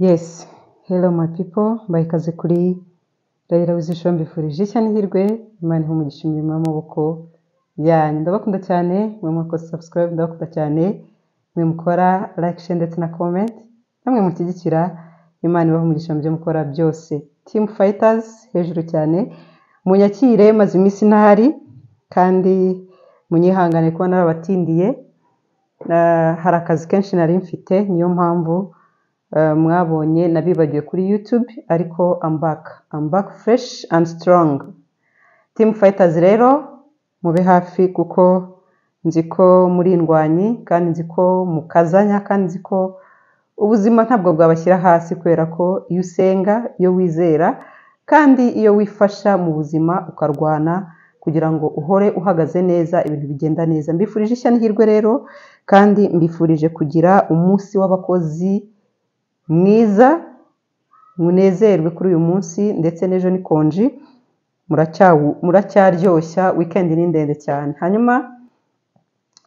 Yes, hello my people, mbayikaze kuri Raila Wizisho mbifurije ishya n'ihirwe, Imana ihe umugisha imirimo y'amaboko yanyu. Ndabakunda cyane, mwe mwakoze subscribe, ndabakunda cyane, mwe mukora like, share ndetse na comment, namwe mushyigikira, Imana ibahe umugisha mu byo mukora byose. Team Fighters hejuru cyane, munyakire maze iminsi ntahari kandi munyihangane kuba narabatindiye. Hari akazi kenshi nari mfite, niyo mpamvu mwabonye nabibagiwe kuri YouTube, ariko I'm back fresh and strong. Team Fighters rero mube hafi kuko nzi ko muri indwanyi kandi nzi ko mukazanya kandi nzi ko ubuzima ntabwo bwabashyira hasi, kubera ko iyo usenga, iyo wizera kandi iyo wifasha mu buzima ukarwana kugira ngo uhore uhagaze neza, ibintu bigenda neza. Mbifurije ishya n'ihirwe rero, kandi mbifurije kugira umunsi w'abakozi mwiza, munezerwe kuri uyu munsi, ndetse n'ejo ni konji, muracyaryoshya, weekend ni ndende cyane. Hanyuma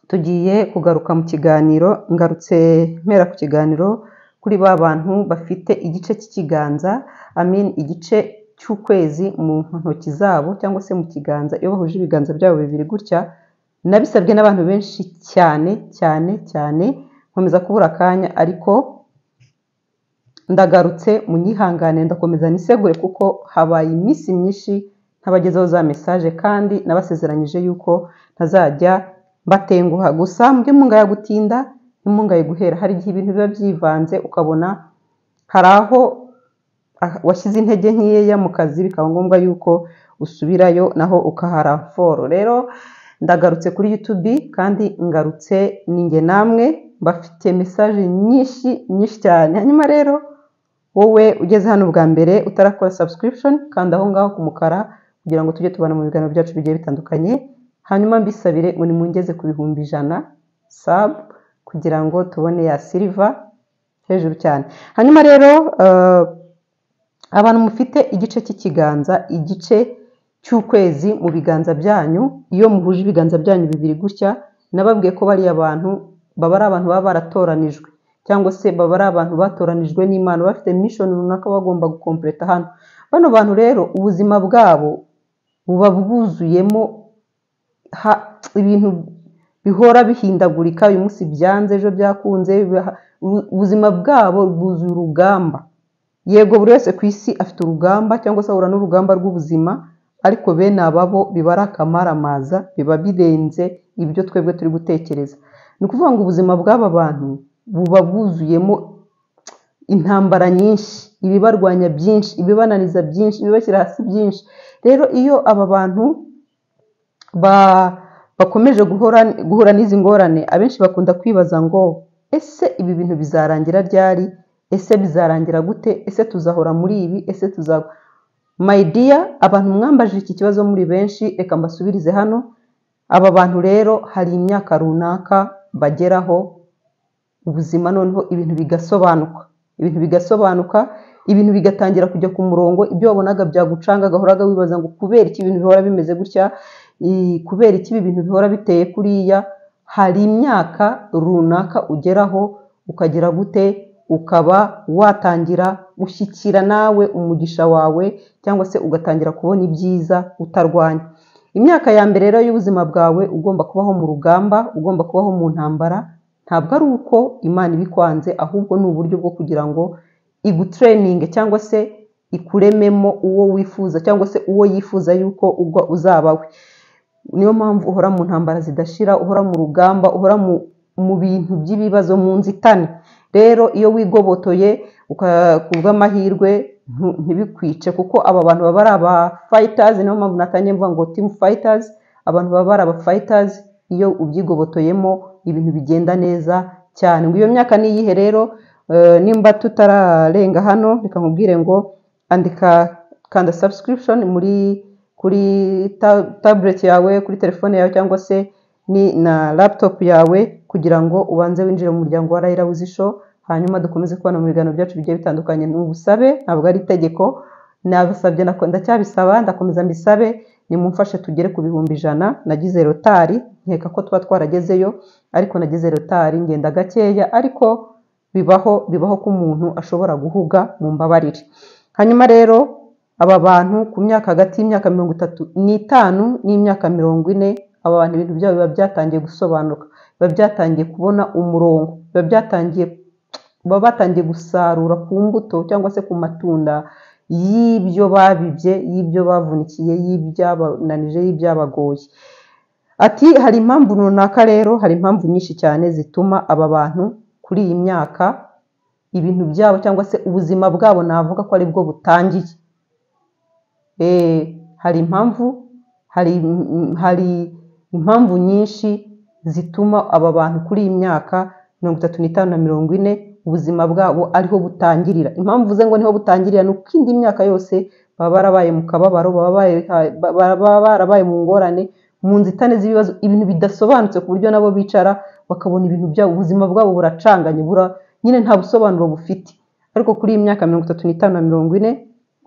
tugiye kugaruka mu kiganiro, ngarutse mpera ku kiganiro kuri ba bantu bafite igice cy'ikiganza, igice cy'ukwezi mu ntoki zabo cyangwa se mu kiganza. Iyo bahuje ibiganza byabo bibiri gutya, nabisabwe n'abantu benshi cyane cyane cyane, nkomeza kubura akanya, ariko ndagarutse munyihangane, ndakomeza nisegure kuko habaye iminsi myinshi ntabagezaho za message, kandi nabasezeranyije yuko ntazajya batenguha. Gusa mbwe mungaya gutinda, mungaye guhera. Hari igihe ibintu biba byivanze, ukabona hari aho washyize intege nkeya mu kazi, bikaba ngombwa yuko usubirayo naho ukahara foro. Rero ndagarutse kuri YouTube, kandi ngarutse ninjye namwe bafite message nyinshi cyane. Hanyuma rero wowe ugeze hano bwa mbere utarakora subscription, kandi aho ngaho kumukara kugira ngo tujye tubana mu biganiro byacu bigiye bitandukanye. Hanyuma mbisabire ngo nimungeze ku bihumbi 100 sub kugira ngo tubone ya silver hejuru cyane. Hanyuma rero abantu mufite igice cy'ikiganza, igice cy'ukwezi mu biganza byanyu, iyo muhuje ibiganza byanyu bibiri gutya, nababwiye ko bari abantu baba ari abantu baba baratoranijwe, cyangwa se baba ari abantu batoranijwe n'Imana, bafite mission runaka bagomba gukompleta hano. Bano bantu rero ubuzima bwabo buba bwuzuyemo ibintu bihora bihindagurika, uyu munsi byanze ejo byakunze. Ubuzima bwabo bwuzuye urugamba. Yego buri wese ku isi afite urugamba, cyangwa se ahura n'urugamba rw'ubuzima, ariko bene ababo biba ari akamaramaza, biba birenze ibyo twebwe turi gutekereza. Ni ukuvuga ngo ubuzima bw'aba bantu buba bwuzuyemo intambara nyinshi, ibibarwanya byinshi, ibibananiza byinshi, ibibashyira hasi byinshi. Rero iyo aba bantu bakomeje guhura n'izi ngorane, abenshi bakunda kwibaza ngo ese ibi bintu bizarangira ryari? Ese bizarangira gute? Ese tuzahora muri ibi? Ese My dear, abantu mwambajije iki kibazo muri benshi, reka mbasubirize hano. Aba bantu rero hari imyaka runaka bageraho, ubuzima noneho ibintu bigasobanuka, ibintu bigatangira kujya ku murongo. Ibyo wabonaga byagucanga, gahoraga wibaza ngo kubera iki ibintu bihora bimeze gutya, kubera iki ibintu bihora biteye kuriya. Hari imyaka runaka ugeraho ukagera gute, ukaba watangira gushyikira nawe umugisha wawe, cyangwa se ugatangira kubona ibyiza utarwanya. Imyaka ya mbere rero y'ubuzima bwawe ugomba kubaho mu rugamba, ugomba kubaho mu ntambara. Ntabwo ari uko Imana ibikwanze, ahubwo ni uburyo bwo kugira ngo igutraining, cyangwa se ikurememo uwo wifuza, cyangwa se uwo yifuza yuko uzaba we. Niyo mpamvu uhora mu ntambara zidashira, uhora mu rugamba, uhora mu bintu by'ibibazo, mu nzitane. Rero iyo wigobotoye kubw'amahirwe ntibikwice, kuko aba bantu baba ari aba fighters. Niyo mpamvu natangiye mvuga ngo Team Fighters, abantu baba ari aba fighters. Iyo ubyigobotoyemo ibintu bigenda neza cyane. Ngo iyo myaka ni iyihe rero? Nimba tutararenga hano, reka nkubwire ngo andika, kanda subscription kuri tablet yawe, kuri telefone yawe, cyangwa se na laptop yawe, kugira ngo ubanze winjire mu muryango wa Raila Wizisho. Hanyuma dukomeze kubana mu biganiro byacu bigiye bitandukanye. Ni ubusabe, ntabwo ari itegeko. Nabasabye, ndacyabisaba, ndakomeza mbisabe, nimumfashe tugere ku bihumbi 100. Nagize rotari, nkeka ko tuba twaragezeyo, ariko nagize rotari ngenda gakeya, ariko bibaho ko umuntu ashobora guhuga mu mbabarire. Hanyuma rero aba bantu ku myaka hagati y'imyaka 35 n'imyaka 40, aba bantu ibintu byabo biba byatangiye gusobanuka, biba byatangiye kubona umurongo, baba batangiye gusarura ku mbuto cyangwa se ku matunda y'ibyo babibye, y'ibyo bavunikiye, y'ibyabananije, y'ibyabagoye. Ati hari impamvu runaka rero, hari impamvu nyinshi cyane zituma aba bantu kuri iyi myaka ibintu byabo cyangwa se ubuzima bwabo navuga ko ari bwo butangiye. Hari impamvu nyinshi zituma aba bantu kuri iyi myaka 35 na 40 ubuzima bwabo ariho butangirira. Impamvu uvuze ngo niho butangirira ni uko indi myaka yose baba barabaye mu kababaro, baba barabaye mu ngorane, mu nzitane z'ibibazo, ibintu bidasobanutse ku buryo nabo bicara bakabona ibintu byabo, ubuzima bwabo buracanganye, nyine nta busobanuro bufite. Ariko kuri iyi myaka 35 na 40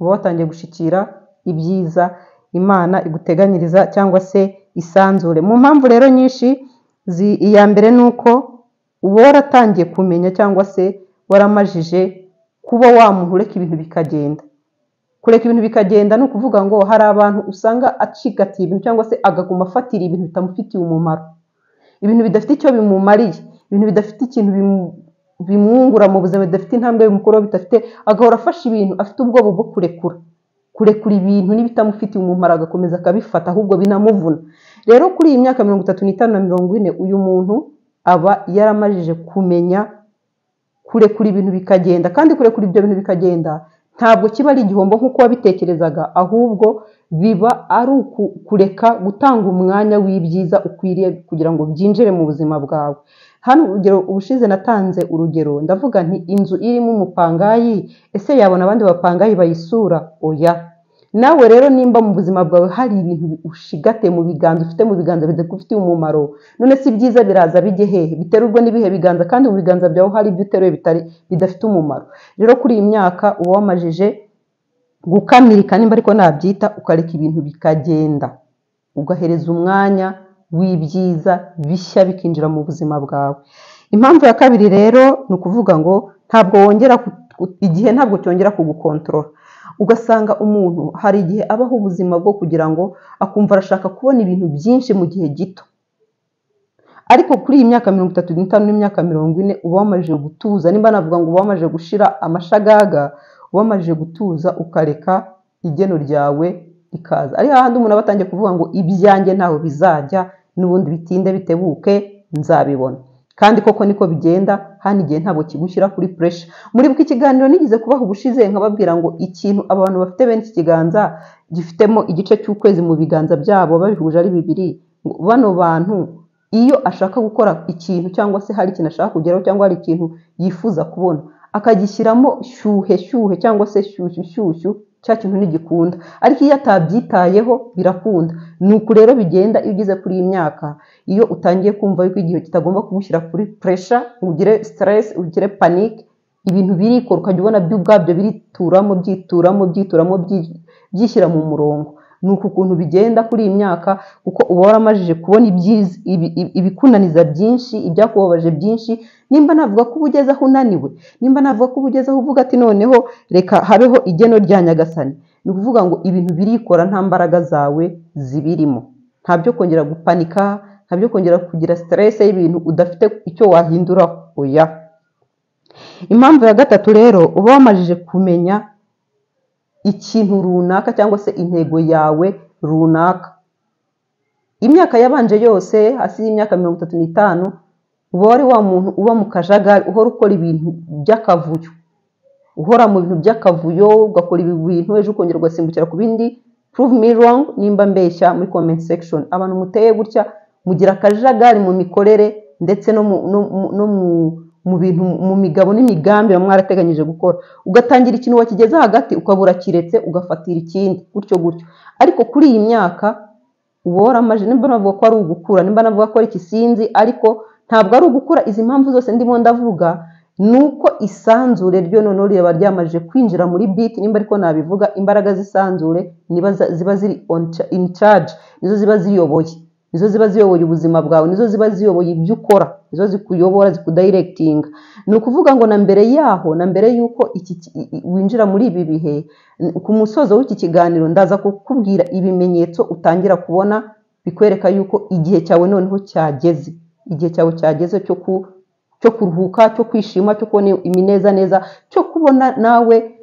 uba watangiye gushikira ibyiza Imana iguteganyiriza cyangwa se isanzure. Mu mpamvu rero nyinshi, iya mbere ni uko uba waratangiye kumenya cyangwa se waramajije kuba wa muntu ureka ibintu bikagenda. Kureka ibintu bikagenda ni ukuvuga ngo hari abantu usanga acigatiye ibintu cyangwa se agaguma afatira ibintu bitamufitiye umumaro, ibintu bidafite icyo bimumariye, ibintu bidafite ikintu bimwungura mu buzima, bidafite intambwe bimukuraho, bidafite, agahora afashe ibintu afite ubwoba bwo kurekura ibintu n'ibitamufitiye umumaro, agakomeza akabifata ahubwo binamuvuna. Rero kuri iyi myaka 35 na 40 uyu muntu aba yaramajije kumenya kurekura ibintu bikagenda, kandi kurekura ibyo bintu bikagenda ntabwo kiba ari igihombo nk'uko wabitekerezaga, ahubwo biba ari kureka gutanga umwanya w'ibyiza ukwiriye kugira ngo byinjire mu buzima bwawe. Hano urugero, ubushize natanze urugero ndavuga nti inzu irimo umupangayi, ese yabona abandi bapangayi bayisura? Oya. Nawe rero nimba mu buzima bwawe hari ibintu ushigate mu biganza, ufite mu biganza bidafitiye umumaro, none si byiza biraza bijye hehe? Biterurwa n'ibihe biganza? Kandi mu biganza byawe hari ibyo uteruye bidafite umumaro. Rero kuri iyi myaka uba wamajije gukamirika, nimba ariko nabyita, ukareka ibintu bikagenda, ugahereza umwanya w'ibyiza bishya bikinjira mu buzima bwawe. Impamvu ya kabiri rero ni ukuvuga ngo igihe ntabwo cyongera kugukontorora. Ugasanga umuntu hari igihe abaho ubuzima bwo kugira ngo akumva arashaka kubona ibintu byinshi mu gihe gito, ariko kuri iyi myaka 35 n'imyaka 40 uba wamajije gutuza. Nimba navuga ngo uba wamajije gushira amashagaga, uba wamajije gutuza ukareka igeno ryawe rikaza. Ari hahandi umuntu aba atangiye kuvuga ngo ibyanjye ntaho bizajya, n'ubundi bitinde bitebuke nzabibona. Kandi koko niko bigenda, hano igihe ntabwo kigushyira kuri pressure. Muri bw'iki kiganiro nigize kubaha ubushize nkababwira ngo ikintu abantu bafite bene iki kiganza gifitemo igice cy'ukwezi mu biganza byabo babihuje ari bibiri, bano bantu iyo ashaka gukora ikintu cyangwa se hari ikintu ashaka kugeraho cyangwa hari ikintu yifuza kubona, akagishyiramo shyuhe cyangwa se shyushyu, cya kintu ntigikunda. Ariko iyo atabyitayeho birakunda. Nuko rero bigenda iyo ugeze kuri iyi myaka, iyo utangiye kumva yuko igihe kitagomba kugushyira kuri pressure, ugire stress, ugire panic, ibintu birikora ukajya ubona byo ubwabyo byituramo byishyira mu murongo. Nuko ukuntu bigenda kuri iyi myaka, kuko uba waramajije kubona ibikunaniza byinshi, ibyakubabaje byinshi. Nimba navuga ko ubugeze aho unaniwe, nimba navuga ko ubugeze aho uvuga ati noneho reka habeho igeno rya Nyagasani, ni ukuvuga ngo ibintu birikora nta mbaraga zawe zibirimo, nta byo kongera gupanika, nta byo kongera kugira stress y'ibintu udafite icyo wahinduraho. Oya. Impamvu ya gatatu rero, uba wamajije kumenya ikintu runaka cyangwa se intego yawe runaka. Imyaka yabanje yose, hasi y'imyaka 35, uba wari wa muntu uba mu kajagari, uhora ukora ibintu by'akavuyo, uhora mu bintu by'akavuyo, ugakora ibintu ejo ukongera ugasimbukira ku bindi. Prove me wrong nimba mbeshya muri comment section. Abantu muteye gutya mugira akajagari mu mikorere ndetse no mu bintu, mu migabo n'imigambi mwarateganyije gukora, ugatangira ikintu wakigeza hagati ukabura kiretse ugafatira ikindi gutyo. Ariko kuri iyi myaka uba waramajije, nimba navuga ko ari ugukura, nimba navuga ko ari ikisinzi, ariko ntabwo ari ugukura. Izi mpamvu zose ndimo ndavuga nuko isanzure ryo noneho riba ryamajije kwinjira muri beat. Nimba ariko nabivuga, imbaraga z'isanzure niba ziba ziri in charge, nizo ziba ziyoboye, nizo ziba ziyoboye ubuzima bwawe, nizo ziba ziyoboye ibyo ukora, nizo zikuyobora zikudirectinga. Ni ukuvuga ngo na mbere yaho, na mbere yuko winjira muri ibi bihe, ku musozo w'iki kiganiro ndaza kukubwira ibimenyetso utangira kubona bikwereka yuko igihe cyawe noneho cyageze, igihe cyawe cyageze cyo kuruhuka, cyo kwishima, cyo kubona iminezaneza, cyo kubona nawe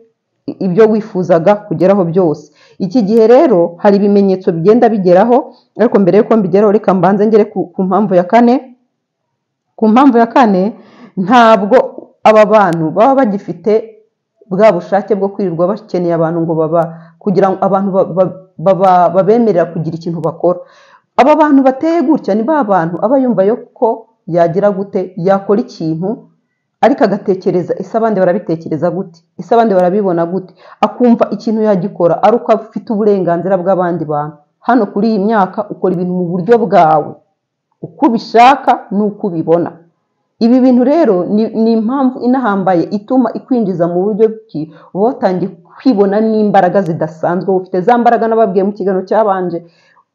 ibyo wifuzaga kugeraho byose. Iki gihe rero hari ibimenyetso bigenda bigeraho, ariko mbere yuko mbigeraho reka mbanze ngere ku mpamvu ya kane. Ku mpamvu ya kane, ntabwo aba bantu baba bagifite bwa bushake bwo kwirirwa bakeneye abantu ngo kugira ngo abantu babemerera kugira ikintu bakora. Aba bantu bateye gutya ni ba bantu aba yumva yuko yagira gute, yakora ikintu ariko agatekereza ese abandi barabitekereza gute, ese abandi barabibona gute, akumva ikintu yagikora ari uko afite uburenganzira bw'abandi bantu. Hano kuri iyi myaka ukora ibintu mu buryo bwawe, uko ubishaka n'uko ubibona. Ibi bintu rero ni impamvu inahambaye ituma ikwinjiza mu buryo uba watangiye kwibona n'imbaraga zidasanzwe ufite. Za mbaraga nababwiye mu kiganiro cyabanje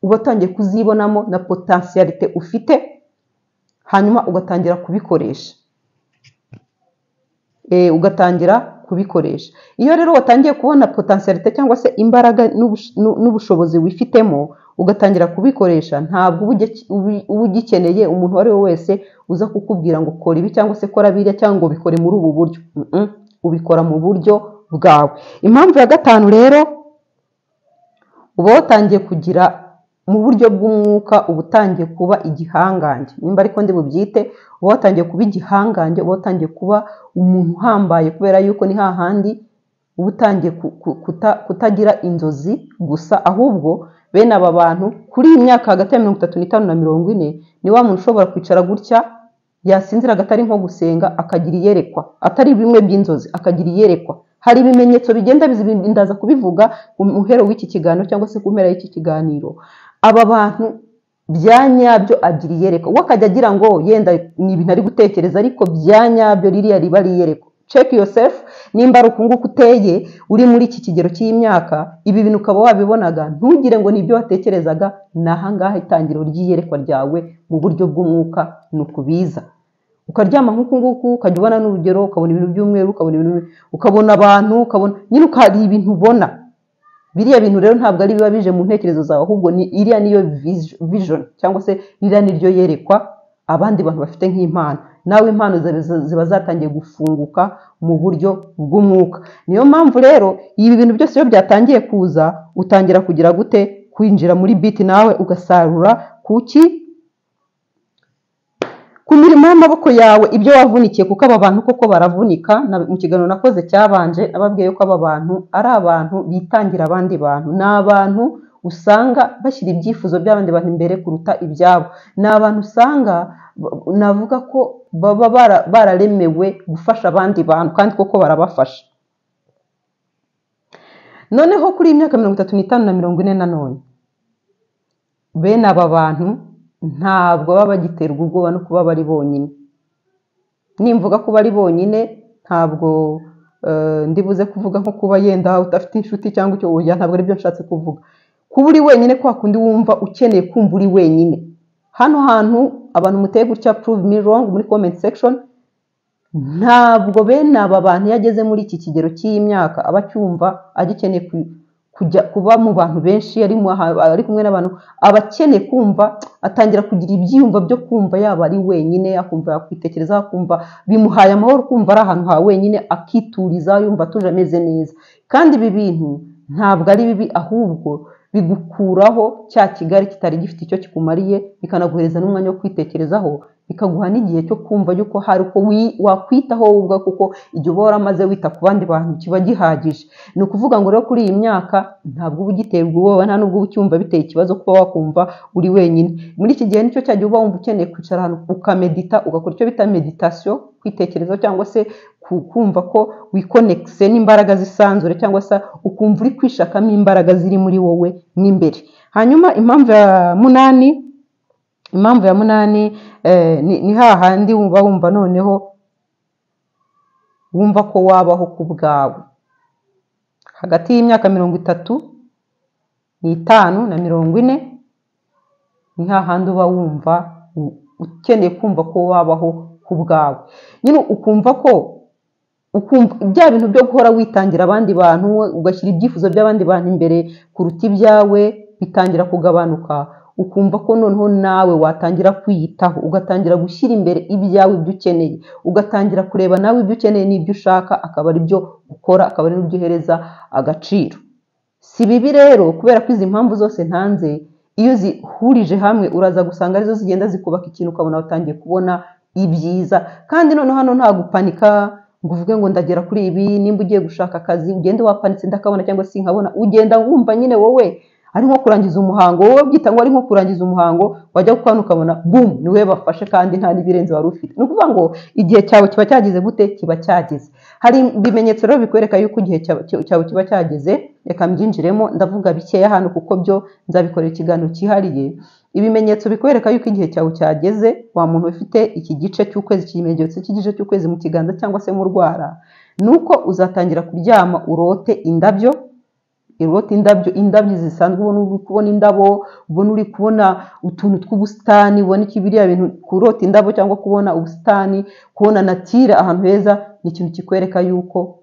uba watangiye kuzibonamo na potentialite ufite, hanyuma ugatangira kubikoresha. Ugatangira kubikoresha. Iyo rero watangiye kubona potentialite cyangwa se imbaraga n'ubushobozi wifitemo, ugatangira kubikoresha, ntabwo uba ugikeneye umuntu uwo ari we wese uza kukubwira ngo kora ibi cyangwa se kora biriya cyangwa ngo bikore muri ubu buryo. Ubikora mu buryo bwawe. Impamvu ya gatanu rero, uba watangiye kugira mu buryo bw'umwuka, uba utangiye kuba igihangange. Nimba ariko ndi bubyite, uba watangiye kuba igihangange, uba watangiye kuba umuntu uhambaye, kubera yuko ni hahandi uba utangiye kutagira inzozi gusa, ahubwo bene aba bantu kuri iyi myaka hagati ya 35 na 40 ni wa muntu ushobora kwicara gutya yasinzira agatari nko gusenga akagira iyerekwa, atari bimwe by'inzozi, akagira iyerekwa. Hari ibimenyetso bigenda ndaza kubivuga mu muhero w'iki kiganiro cyangwa se ku mpera y'iki kiganiro. Aba bantu byanyabyo agira iyerekwa, wakajya agira ngo yenda ni ibintu ari gutekereza, ariko byanyabyo ririya riba ari iyerekwa. Check yourself, nimba ari ukunguku uteye uri muri iki kigero cy'imyaka, ibi bintu ukaba wabibonaga, ntugire ngo nibyo watekerezaga. Nahangaha itangiro ry'iyerekwa ryawe mu buryo bw'umwuka nukubiza. Ukaryama nk'ukunguku, ukajya ubona n'urugero, ukabona ibintu by'umweru, ukabona abantu, ukabona nyine ukari ibintu ubona. Biriya bintu rero ntabwo ari biba bije mu ntekerezo zawe, ahubwo ni iriya niyo vision cyangwa se iriya niryo yerekwa abandi bantu bafite nk'impano. Nawe impano ziba zatangiye gufunguka mu buryo bw'umwuka. Niyo mpamvu rero ibi bintu byose iyo byatangiye kuza, utangira kugira gute, kwinjira muri biti nawe ugasarura ku mirimo y'amaboko yawe ibyo wavunikiye, kuko aba bantu koko baravunika. Mu kiganiro nakoze cyabanje ababwiye ko aba bantu ari abantu bitangira abandi bantu, ni abantu usanga bashyira ibyifuzo by'abandi bantu imbere kuruta ibyabo, ni abantu usanga navuga ko baba bararemewe gufasha abandi bantu kandi koko barabafasha. Noneho kuri imyaka 35 na 40 nanone, bene aba bantu ntabwo baba bagiterwa ubwoba no kuba bari bonyine. Nimvuga ko bari bonyine, ntabwo ndibuze kuvuga nko kuba yenda udafite inshuti cyangwa icyo oya, ntabwo ari byo nshatse kuvuga. Kuba uri wenyine kwa kundi wumva ukeneye kumva uri wenyine. Hano hantu abantu muteye gutya prove me wrong muri comment section. Ntabwo bene aba bantu yageze muri iki kigero cy'imyaka aba cyumva agikeneye kujya kuba mu bantu benshi, ari kumwe n'abantu, abakeneye kumva, atangira kugira ibyiyumva byo kumva yaba ari wenyine, akumva yakwitekereza, akumva bimuhaye amahoro, kumva ari ahantu ha wenyine, akituriza, yumva atuje ameze neza. Kandi ibi bintu ntabwo ari bibi, ahubwo bigukuraho cya kigali kitari gifite icyo kikumariye, bikanaguhereza n'umwanya wo kwitekerezaho, bikaguha n'igihe cyo kumva yuko hari uko wakwitaho ubwa, kuko igihe uba waramaze wita ku bandi bantu kiba gihagije. Ni ukuvuga ngo rero kuri iyi myaka ntabwo uba ugiterwa ubwoba, nta nubwo uba ucyumva biteye ikibazo kuba wakumva uri wenyine. Muri iki gihe nicyo cyagiye uba wumva ukeneye kwicara ahantu ukamedita, ugakora icyo bita meditation, kwitekerezaho cyangwa se kumva ko wikonekise n'imbaraga zisanzure, cyangwa se ukumva uri kwishakamo imbaraga ziri muri wowe n'imbere. Hanyuma impamvu ya munani ni hahandi wumva noneho wumva ko wabaho ku bwawe. Hagati y'imyaka 35 na 40 ni hahandi uba wumva ukeneye kumva ko wabaho ku bwawe, nyine ukumva bya bintu byo guhora witangira abandi bantu ugashyira ibyifuzo by'abandi bantu imbere kuruta ibyawe bitangira kugabanuka, ukumva ko noneho nawe watangira kwiyitaho, ugatangira gushyira imbere ibyawe ibyo ukeneye, ugatangira kureba nawe ibyo ukeneye n'ibyo ushaka, akaba ari byo ukora, akaba ari n'ibyo uhereza agaciro. Si bibi rero kubera ko izi mpamvu zose ntanze iyo zihurije hamwe uraza gusanga arizo zigenda zikubaka ikintu ukabona watangiye kubona ibyiza. Kandi noneho hano nta gupanika ngo uvuge ngo ndagera kuri ibi, nimba ugiye gushaka akazi ugende wapanitse ndakabona cyangwa se nkabona, ugenda wumva nyine wowe ari nko kurangiza umuhango, wowe byita ngo ari nko kurangiza umuhango, wajya gukwana ukabona boom niwe bafashe kandi nta n'ibirenze wari ufite. Ni ukuvuga ngo igihe cyawe kiba cyageze gute? Kiba cyageze. Hari ibimenyetso rero bikwereka yuko igihe cyawe kiba cyageze, reka mbyinjiremo ndavuga bikeya hano kuko byo nzabikorera ikiganiro cyihariye. Ibimenyetso bikwereka yuko igihe cyawe cyageze, wa muntu ufite iki gice cy'ukwezi, ikimenyetso cy'igice cy'ukwezi mu kiganza cyangwa se mu rwara, nuko uzatangira kuryama urote indabyo, indabyo zisanzwe, ubona uri kubona indabo, ubona uri kubona utuntu tw'ubusitani, ubona biriya bintu, kurota indabo cyangwa kubona ubusitani, kubona natire ahantu heza, ni ikintu kikwereka yuko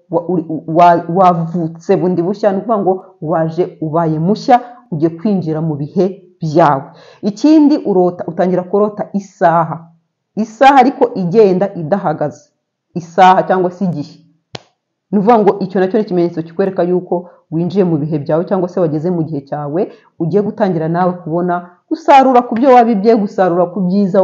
wavutse bundi bushya, ni ukuvuga ngo waje ubaye mushya, ugiye kwinjira mu bihe byawe. Ikindi utangira kurota isaha ariko igenda idahagaze, isaha cyangwa se igihe. Ni ukuvuga ngo icyo nacyo ni ikimenyetso kikwereka yuko winjiye mu bihe byawe cyangwa se wageze mu gihe cyawe, ugiye gutangira nawe kubona gusarura ku byo wabibye, gusarura ku byiza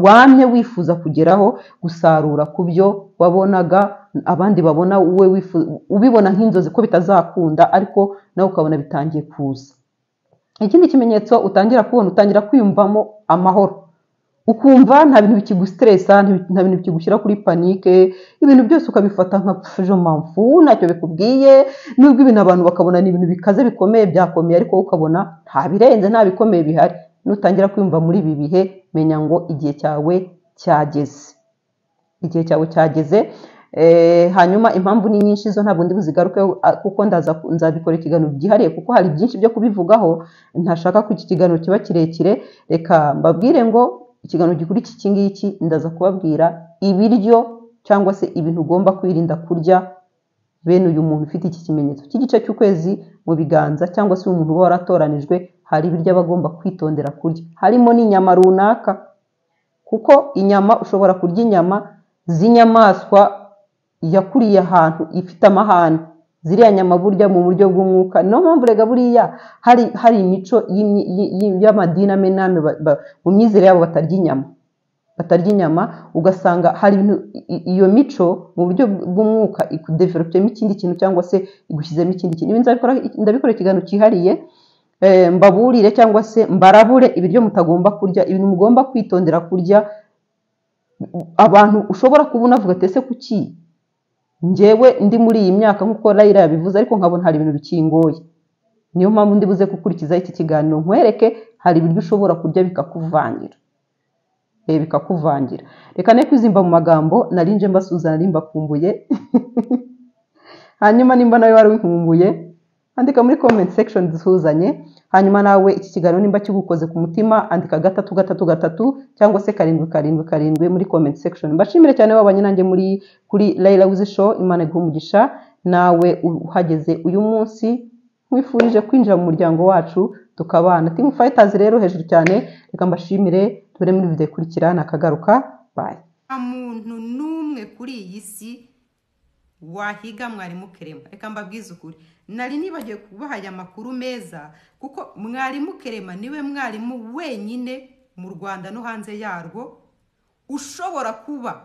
wamye wifuza kugeraho, gusarura ku byo wabonaga abandi babona wowe ubibona nk'inzozi ko bitazakunda, ariko nawe ukabona bitangiye kuza. Ikindi kimenyetso utangira kubona, utangira kwiyumvamo amahoro, ukumva nta bintu bikigustressa, nta bintu bikigushyira kuri panike, ibintu byose ukabifata nka mpamvu ntacyo bikubwiye, nubwo ibintu abantu bakabona ni ibintu bikaze bikomeye byakomeye, ariko ukabona nta birenze, nta bikomeye bihari. Nutangira kwiyumva muri ibi bihe, menya ngo igihe cyawe cyageze, igihe cyawe cyageze. Hanyuma impamvu ni nyinshi, zo ntabwo ndi buzigaruke kuko nzabikora ikiganiro byihariye, kuko hari byinshi byo kubivugaho, ntashaka ko iki kiganiro kiba kirekire. Reka mbabwire ngo ikiganiro gikurikira iki ngiki ndaza kubabwira ibiryo cyangwa se ibintu ugomba kwirinda kurya bene uyu muntu ufite iki kimenyetso cy'igice cy'ukwezi mu biganza, cyangwa se umuntu uba waratoranijwe. Hari ibiryo aba agomba kwitondera kurya, harimo n'inyama runaka, kuko inyama ushobora kurya inyama z'inyamaswa yakuriye ahantu ifite amahane, ziriya nyama burya mu buryo bw'umwuka. Niyo mpamvu rega buriya hari imico y'amadini amwe n'amwe mu myizere yabo batarya inyama, ugasanga hari iyo mico mu buryo bw'umwuka ikudevelopyemo ikindi kintu cyangwa se igushyizemo ikindi kintu. Ibi ndabikora ikiganiro cyihariye, mbaburire cyangwa se mbarabure ibiryo mutagomba kurya, ibintu mugomba kwitondera kurya. Abantu ushobora kuba unavuga ati ese kuki njyewe ndi muri iyi myaka nk'uko Raila yabivuze, ariko nkabona hari ibintu bikingoye. Niyo mpamvu ndi buze gukurikiza iki kiganiro nkwereke hari ibiryo ushobora kurya bikakuvangira. Reka ne kwizimba mu magambo, narinje mbasuza, nari mbakumbuye. Hanyuma nimba nawe wari winkumbuye, andika muri comment section duhuzanye. Hanyuma nawe iki kiganiro nimba kigukoze ku mutima, andika 333 cyangwa se 777 muri comment section. Mbashimire cyane wabanye nanjye kuri Raila Wiz Show. Imana iguhe umugisha. Nawe uhageze uyu munsi, nkwifurije kwinjira mu muryango wacu tukabana. Team Fighters rero hejuru cyane. Reka mbashimire, tubere muri video ikurikira, nakagaruka. Bye. Umuntu numwe kuri iyi si wahiga Mwarimu Clement. Reka mbabwize ukuri, nari nibagiye kubaha amakuru meza, kuko Mwarimu Clement niwe mwarimu wenyine mu Rwanda no hanze yarwo ushobora kuba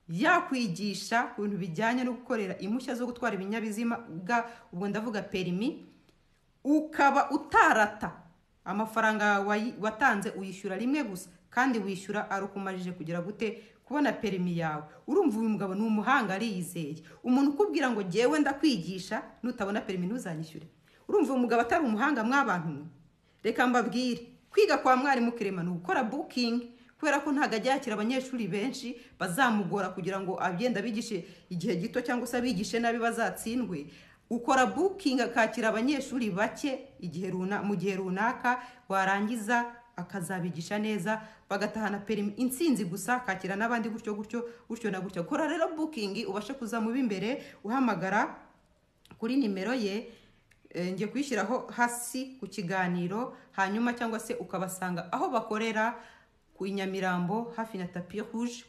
yakwigisha ku bintu bijyanye no gukorera impushya zo gutwara ibinyabiziga, ubwo ndavuga perimi, ukaba utarata amafaranga watanze, uyishyura rimwe gusa, kandi wishyura ari ukumajije kugira gute kubona perimi yawe. Urumva uyu mugabo ni umuhanga, ariyizeye. Umuntu ukubwira ngo jyewe ndakwigisha, nutabona perimi ntuzanyishyure, urumva uyu mugabo atari umuhanga mw'abantu mwe. Reka mbabwire, kwiga kwa Mwarimu Clement ni gukora booking, kubera ko ntago ajya yakira abanyeshuri benshi bazamugora kugira ngo agenda bigishe igihe gito, cyangwa se abigishe nabi bazatsindwe. ukora booking akakira abanyeshuri bake mu gihe runaka, warangiza akazabigisha neza bagatahana perimi intsinzi gusa, akakira n'abandi gutyo na gutyo. Kora rero booking ubashe kuza mu b'imbere, uhamagara kuri nimero ye, ngiye kuyishyiraho hasi ku kiganiro, hanyuma cyangwa se ukabasanga aho bakorera ku Nyamirambo hafi na Tapi Rouge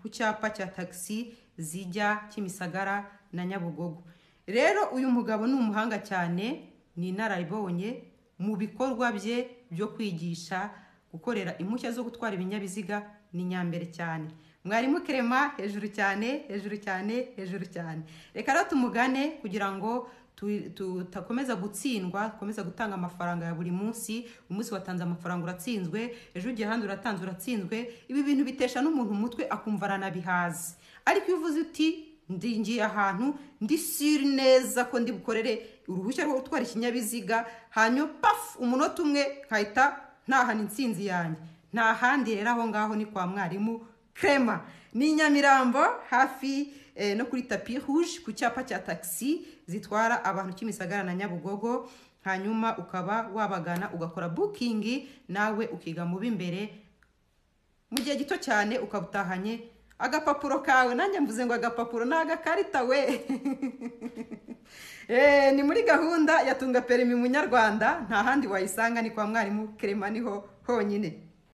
ku cyapa cya taxi zijya Kimisagara na Nyabugogo. Rero uyu mugabo ni umuhanga cyane, ni inararibonye mu bikorwa bye byo kwigisha gukorera impushya zo gutwara ibinyabiziga, ni nyambere cyane. Mwarimu Clement, hejuru cyane, hejuru cyane, hejuru cyane. Reka rero tumugane kugira ngo tutakomeza gutsindwa, dukomeza gutanga amafaranga ya buri munsi. Umunsi watanze amafaranga uratsinzwe, ejo ugiye handi uratanze uratsinzwe. Ibi bintu bitesha n'umuntu umutwe akumva aranabihaze. Ariko iyo uvuze uti ngiye ahantu ndi siri neza ko ndi bukorere uruhushya rwo gutwara ikinyabiziga, hanyuma paf umunota umwe nkahita ntahana intsinzi yanjye, nta handi rero aho ngaho ni kwa mwarimu Clement. Ni Nyamirambo hafi no kuri Tapi Rouge ku cyapa cya taxi zitwara abantu Kimisagara na Nyabugogo, hanyuma ukaba wabagana ugakora booking nawe ukiga mu b'imbere mu gihe gito cyane, ukabutahanye agapapuro kawe. Nanjye mvuze ngo agapapuro ni agakarita we. Ni muri gahunda ya tunga perimi munyarwanda, nta handi wayisanga, ni kwa mwarimu Clement niho honyine.